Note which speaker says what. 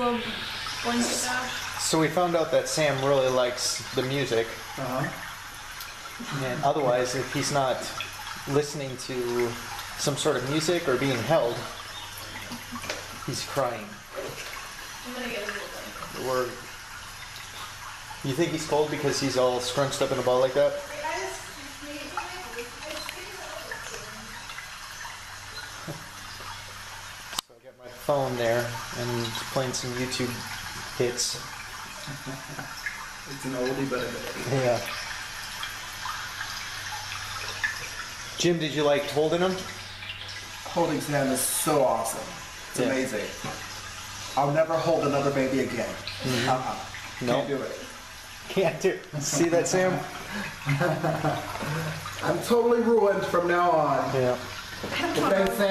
Speaker 1: little blanket stuff.
Speaker 2: So we found out that Sam really likes the music, and otherwise, if he's not listening to some sort of music or being held, he's crying.
Speaker 1: I'm gonna get a little blanket.
Speaker 2: Or you think he's cold because he's all scrunched up in a ball like that? So I got my phone there and playing some YouTube hits.
Speaker 3: It's an oldie but a goodie.
Speaker 2: Yeah. Jim, did you like holding him?
Speaker 3: Holding Sam is so awesome. It's
Speaker 2: Yeah.
Speaker 3: amazing. I'll never hold another baby again.
Speaker 2: No.
Speaker 3: Can't do it.
Speaker 2: Can't do it. See that, Sam?
Speaker 3: I'm totally ruined from now on.
Speaker 2: Yeah.
Speaker 3: But then Sam